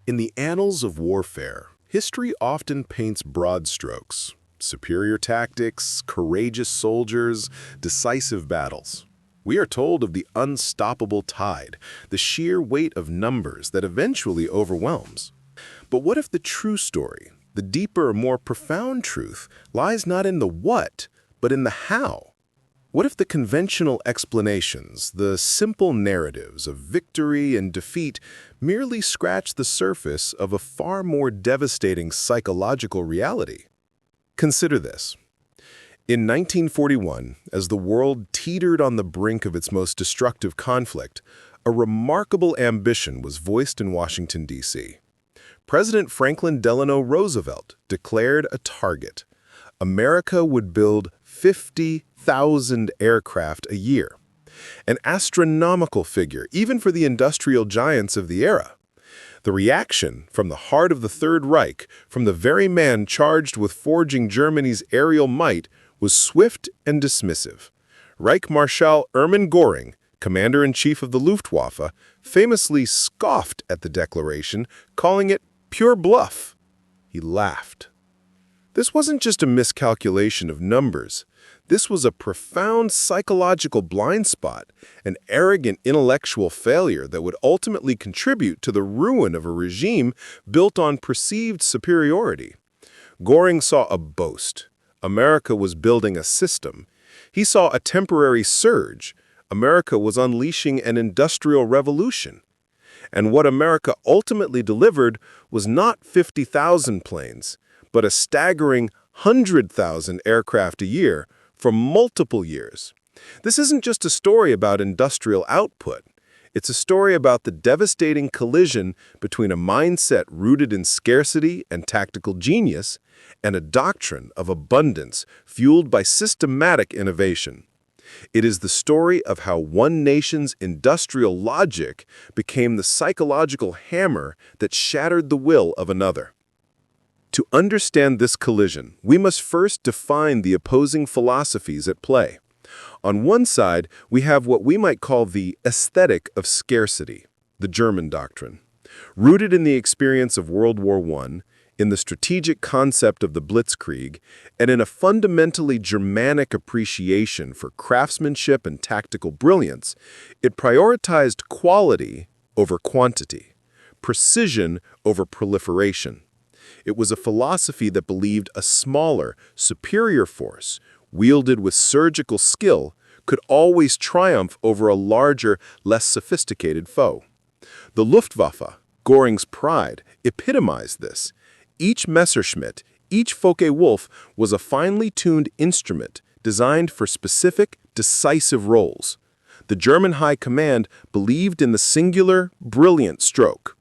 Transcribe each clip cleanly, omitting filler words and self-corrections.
In the annals of warfare, history often paints broad strokes: superior tactics, courageous soldiers, decisive battles. We are told of the unstoppable tide, the sheer weight of numbers that eventually overwhelms. But what if the true story, the deeper, more profound truth, lies not in the what, but in the how? What if the conventional explanations, the simple narratives of victory and defeat, merely scratch the surface of a far more devastating psychological reality? Consider this. In 1941, as the world teetered on the brink of its most destructive conflict, a remarkable ambition was voiced in Washington, D.C. President Franklin Delano Roosevelt declared a target. America would build 50,000 aircraft a year, an astronomical figure even for the industrial giants of the era. The reaction from the heart of the Third Reich, from the very man charged with forging Germany's aerial might, was swift and dismissive. Reich Marshal Hermann Göring, commander-in-chief of the Luftwaffe, famously scoffed at the declaration, calling it pure bluff. He laughed. This wasn't just a miscalculation of numbers. This was a profound psychological blind spot, an arrogant intellectual failure that would ultimately contribute to the ruin of a regime built on perceived superiority. Göring saw a boast. America was building a system. He saw a temporary surge. America was unleashing an industrial revolution. And what America ultimately delivered was not 50,000 planes, but a staggering 100,000 aircraft a year for multiple years. This isn't just a story about industrial output. It's a story about the devastating collision between a mindset rooted in scarcity and tactical genius and a doctrine of abundance fueled by systematic innovation. It is the story of how one nation's industrial logic became the psychological hammer that shattered the will of another. To understand this collision, we must first define the opposing philosophies at play. On one side, we have what we might call the aesthetic of scarcity, the German doctrine. Rooted in the experience of World War I, in the strategic concept of the Blitzkrieg, and in a fundamentally Germanic appreciation for craftsmanship and tactical brilliance, it prioritized quality over quantity, precision over proliferation. It was a philosophy that believed a smaller, superior force, wielded with surgical skill, could always triumph over a larger, less sophisticated foe. The Luftwaffe, Göring's pride, epitomized this. Each Messerschmitt, each Focke-Wulf was a finely tuned instrument designed for specific, decisive roles. The German High Command believed in the singular, brilliant stroke.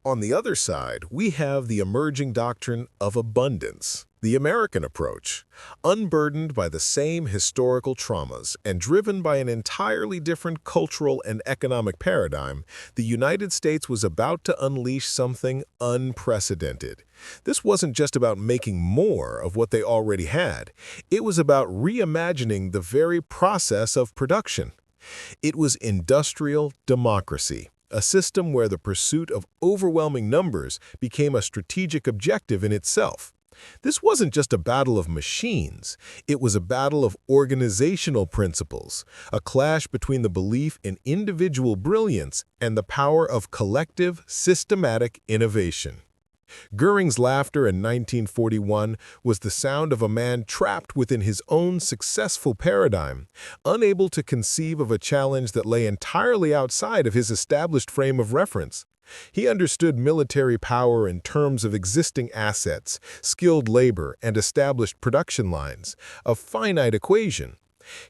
On the other side, we have the emerging doctrine of abundance, the American approach. Unburdened by the same historical traumas and driven by an entirely different cultural and economic paradigm, the United States was about to unleash something unprecedented. This wasn't just about making more of what they already had. It was about reimagining the very process of production. It was industrial democracy. A system where the pursuit of overwhelming numbers became a strategic objective in itself. This wasn't just a battle of machines. It was a battle of organizational principles, a clash between the belief in individual brilliance and the power of collective, systematic innovation. Göring's laughter in 1941 was the sound of a man trapped within his own successful paradigm, unable to conceive of a challenge that lay entirely outside of his established frame of reference. He understood military power in terms of existing assets, skilled labor, and established production lines, a finite equation.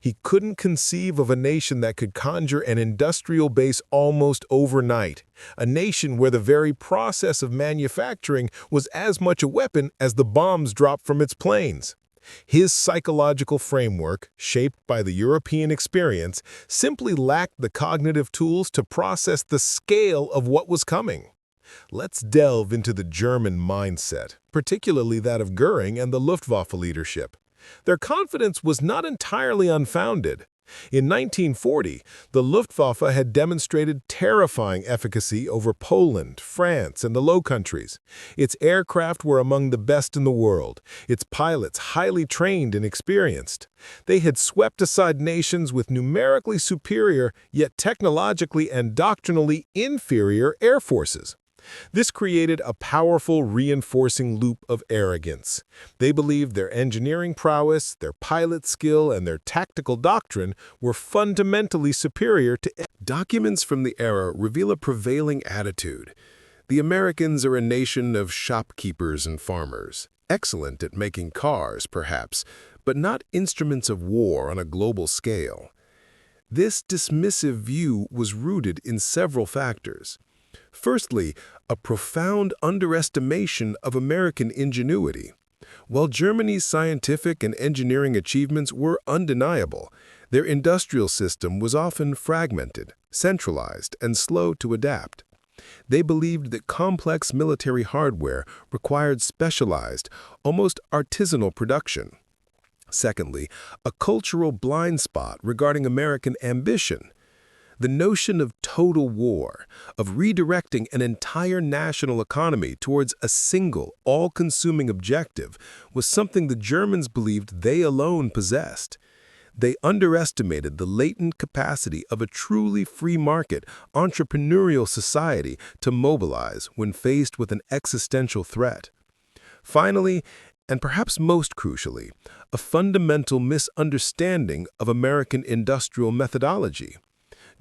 He couldn't conceive of a nation that could conjure an industrial base almost overnight, a nation where the very process of manufacturing was as much a weapon as the bombs dropped from its planes. His psychological framework, shaped by the European experience, simply lacked the cognitive tools to process the scale of what was coming. Let's delve into the German mindset, particularly that of Göring and the Luftwaffe leadership. Their confidence was not entirely unfounded. In 1940, the Luftwaffe had demonstrated terrifying efficacy over Poland, France, and the Low Countries. Its aircraft were among the best in the world, its pilots highly trained and experienced. They had swept aside nations with numerically superior, yet technologically and doctrinally inferior air forces. This created a powerful reinforcing loop of arrogance. They believed their engineering prowess, their pilot skill, and their tactical doctrine were fundamentally superior to. Documents from the era reveal a prevailing attitude. The Americans are a nation of shopkeepers and farmers, excellent at making cars, perhaps, but not instruments of war on a global scale. This dismissive view was rooted in several factors. Firstly, a profound underestimation of American ingenuity. While Germany's scientific and engineering achievements were undeniable, their industrial system was often fragmented, centralized, and slow to adapt. They believed that complex military hardware required specialized, almost artisanal production. Secondly, a cultural blind spot regarding American ambition. The notion of total war, of redirecting an entire national economy towards a single, all-consuming objective, was something the Germans believed they alone possessed. They underestimated the latent capacity of a truly free market, entrepreneurial society to mobilize when faced with an existential threat. Finally, and perhaps most crucially, a fundamental misunderstanding of American industrial methodology.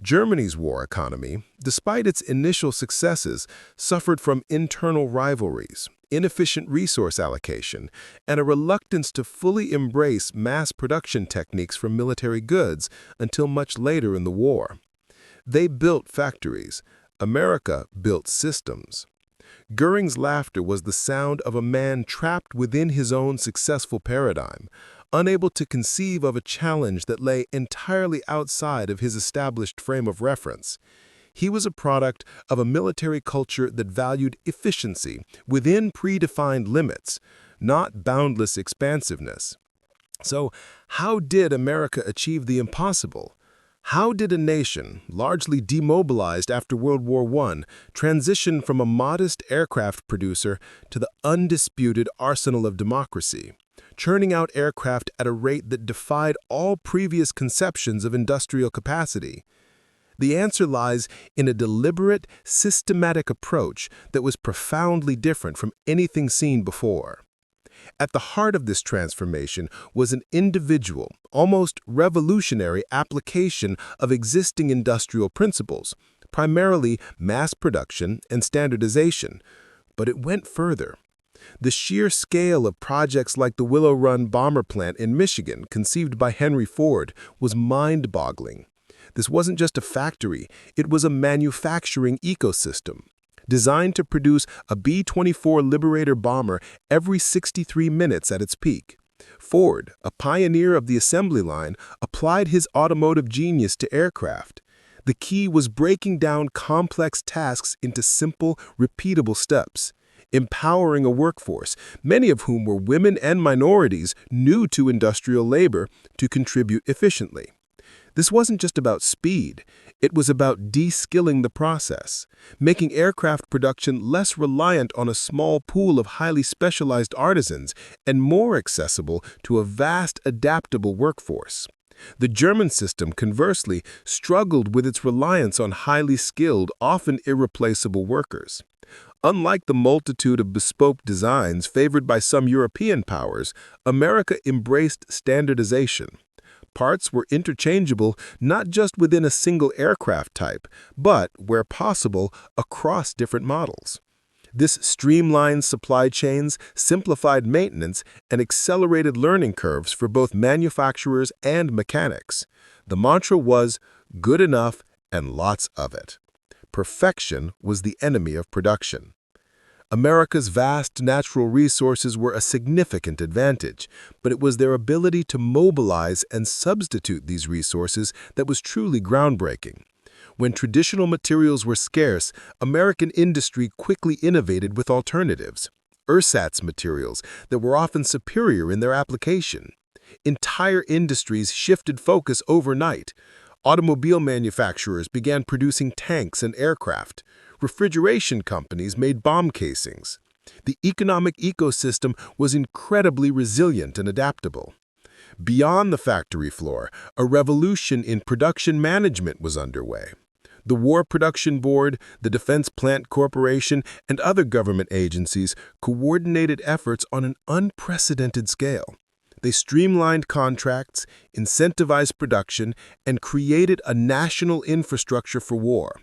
Germany's war economy, despite its initial successes, suffered from internal rivalries, inefficient resource allocation, and a reluctance to fully embrace mass production techniques for military goods until much later in the war. They built factories. America built systems. Göring's laughter was the sound of a man trapped within his own successful paradigm, unable to conceive of a challenge that lay entirely outside of his established frame of reference. He was a product of a military culture that valued efficiency within predefined limits, not boundless expansiveness. So, how did America achieve the impossible? How did a nation, largely demobilized after World War I, transition from a modest aircraft producer to the undisputed arsenal of democracy, churning out aircraft at a rate that defied all previous conceptions of industrial capacity? The answer lies in a deliberate, systematic approach that was profoundly different from anything seen before. At the heart of this transformation was an individual, almost revolutionary application of existing industrial principles, primarily mass production and standardization. But it went further. The sheer scale of projects like the Willow Run bomber plant in Michigan, conceived by Henry Ford, was mind-boggling. This wasn't just a factory, it was a manufacturing ecosystem, designed to produce a B-24 Liberator bomber every 63 minutes at its peak. Ford, a pioneer of the assembly line, applied his automotive genius to aircraft. The key was breaking down complex tasks into simple, repeatable steps, empowering a workforce, many of whom were women and minorities new to industrial labor, to contribute efficiently. This wasn't just about speed, it was about de-skilling the process, making aircraft production less reliant on a small pool of highly specialized artisans and more accessible to a vast adaptable workforce. The German system, conversely, struggled with its reliance on highly skilled, often irreplaceable workers. Unlike the multitude of bespoke designs favored by some European powers, America embraced standardization. Parts were interchangeable not just within a single aircraft type, but, where possible, across different models. This streamlined supply chains, simplified maintenance, and accelerated learning curves for both manufacturers and mechanics. The mantra was, good enough and lots of it. Perfection was the enemy of production. America's vast natural resources were a significant advantage, but it was their ability to mobilize and substitute these resources that was truly groundbreaking. When traditional materials were scarce, American industry quickly innovated with alternatives, ersatz materials that were often superior in their application. Entire industries shifted focus overnight. Automobile manufacturers began producing tanks and aircraft. Refrigeration companies made bomb casings. The economic ecosystem was incredibly resilient and adaptable. Beyond the factory floor, a revolution in production management was underway. The War Production Board, the Defense Plant Corporation, and other government agencies coordinated efforts on an unprecedented scale. They streamlined contracts, incentivized production, and created a national infrastructure for war.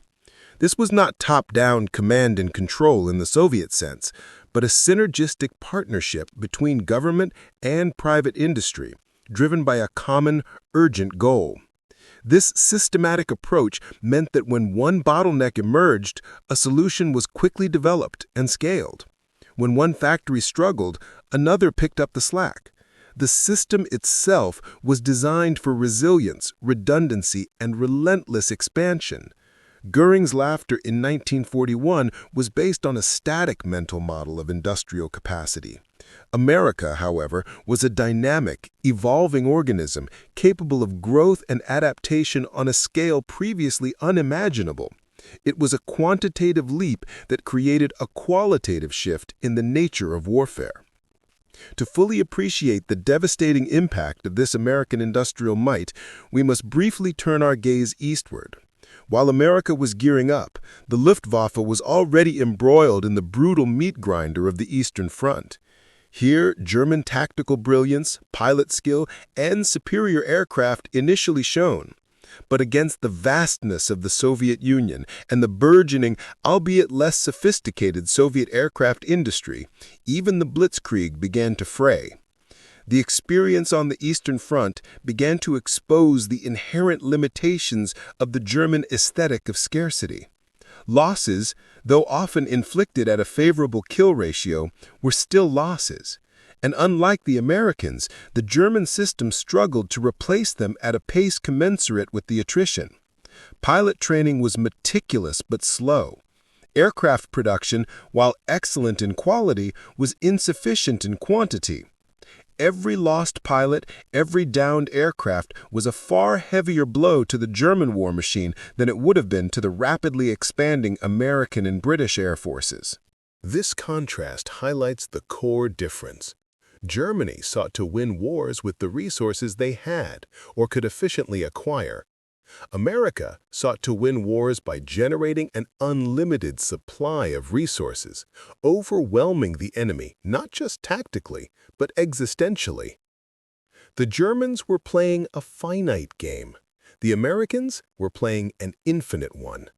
This was not top-down command and control in the Soviet sense, but a synergistic partnership between government and private industry, driven by a common, urgent goal. This systematic approach meant that when one bottleneck emerged, a solution was quickly developed and scaled. When one factory struggled, another picked up the slack. The system itself was designed for resilience, redundancy, and relentless expansion. Göring's laughter in 1941 was based on a static mental model of industrial capacity. America, however, was a dynamic, evolving organism capable of growth and adaptation on a scale previously unimaginable. It was a quantitative leap that created a qualitative shift in the nature of warfare. To fully appreciate the devastating impact of this American industrial might, we must briefly turn our gaze eastward. While America was gearing up, the Luftwaffe was already embroiled in the brutal meat grinder of the Eastern Front. Here, German tactical brilliance, pilot skill, and superior aircraft initially shone. But against the vastness of the Soviet Union and the burgeoning, albeit less sophisticated Soviet aircraft industry, even the Blitzkrieg began to fray. The experience on the Eastern Front began to expose the inherent limitations of the German aesthetic of scarcity. Losses, though often inflicted at a favorable kill ratio, were still losses. And unlike the Americans, the German system struggled to replace them at a pace commensurate with the attrition. Pilot training was meticulous but slow. Aircraft production, while excellent in quality, was insufficient in quantity. Every lost pilot, every downed aircraft was a far heavier blow to the German war machine than it would have been to the rapidly expanding American and British air forces. This contrast highlights the core difference. Germany sought to win wars with the resources they had or could efficiently acquire. America sought to win wars by generating an unlimited supply of resources, overwhelming the enemy not just tactically, but existentially. The Germans were playing a finite game. The Americans were playing an infinite one.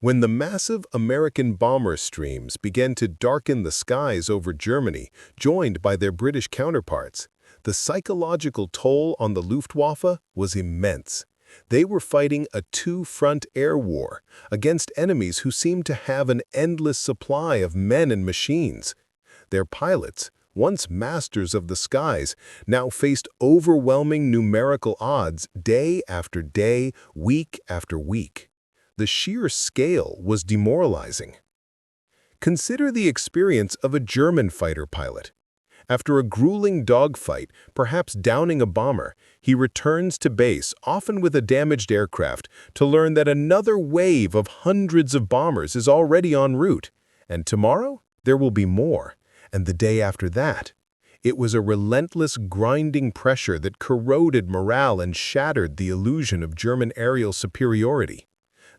When the massive American bomber streams began to darken the skies over Germany, joined by their British counterparts, the psychological toll on the Luftwaffe was immense. They were fighting a two-front air war against enemies who seemed to have an endless supply of men and machines. Their pilots, once masters of the skies, now faced overwhelming numerical odds day after day, week after week. The sheer scale was demoralizing. Consider the experience of a German fighter pilot. After a grueling dogfight, perhaps downing a bomber, he returns to base, often with a damaged aircraft, to learn that another wave of hundreds of bombers is already en route. And tomorrow, there will be more. And the day after that. It was a relentless grinding pressure that corroded morale and shattered the illusion of German aerial superiority.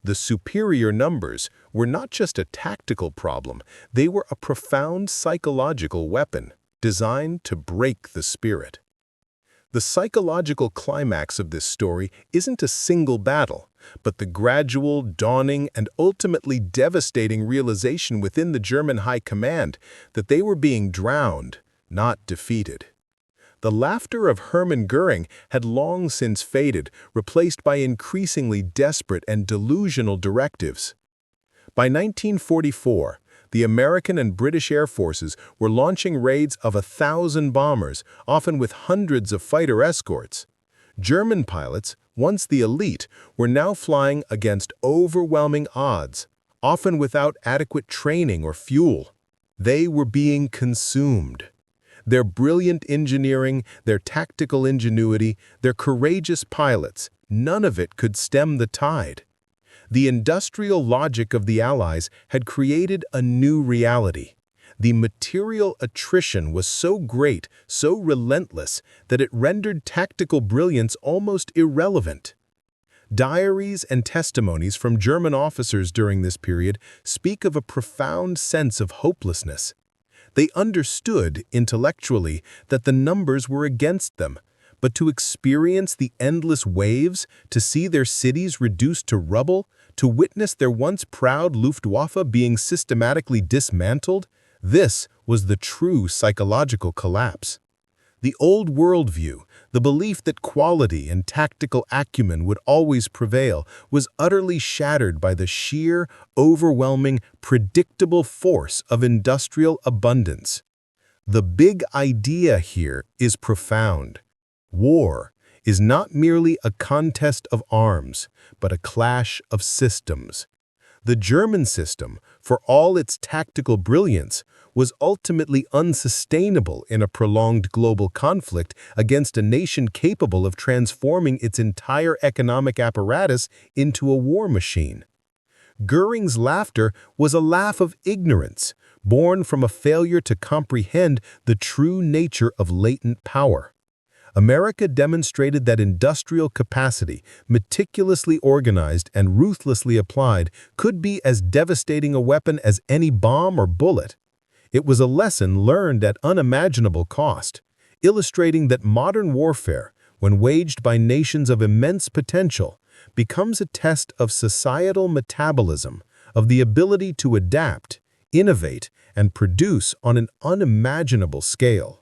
The superior numbers were not just a tactical problem, they were a profound psychological weapon, designed to break the spirit. The psychological climax of this story isn't a single battle, but the gradual, dawning, and ultimately devastating realization within the German high command that they were being drowned, not defeated. The laughter of Hermann Göring had long since faded, replaced by increasingly desperate and delusional directives. By 1944, the American and British air forces were launching raids of 1,000 bombers, often with hundreds of fighter escorts. German pilots, once the elite, were now flying against overwhelming odds, often without adequate training or fuel. They were being consumed. Their brilliant engineering, their tactical ingenuity, their courageous pilots, none of it could stem the tide. The industrial logic of the Allies had created a new reality. The material attrition was so great, so relentless, that it rendered tactical brilliance almost irrelevant. Diaries and testimonies from German officers during this period speak of a profound sense of hopelessness. They understood, intellectually, that the numbers were against them, but to experience the endless waves, to see their cities reduced to rubble, to witness their once proud Luftwaffe being systematically dismantled, this was the true psychological collapse. The old worldview, the belief that quality and tactical acumen would always prevail, was utterly shattered by the sheer, overwhelming, predictable force of industrial abundance. The big idea here is profound. War is not merely a contest of arms, but a clash of systems. The German system, for all its tactical brilliance, was ultimately unsustainable in a prolonged global conflict against a nation capable of transforming its entire economic apparatus into a war machine. Göring's laughter was a laugh of ignorance, born from a failure to comprehend the true nature of latent power. America demonstrated that industrial capacity, meticulously organized and ruthlessly applied, could be as devastating a weapon as any bomb or bullet. It was a lesson learned at unimaginable cost, illustrating that modern warfare, when waged by nations of immense potential, becomes a test of societal metabolism, of the ability to adapt, innovate, and produce on an unimaginable scale.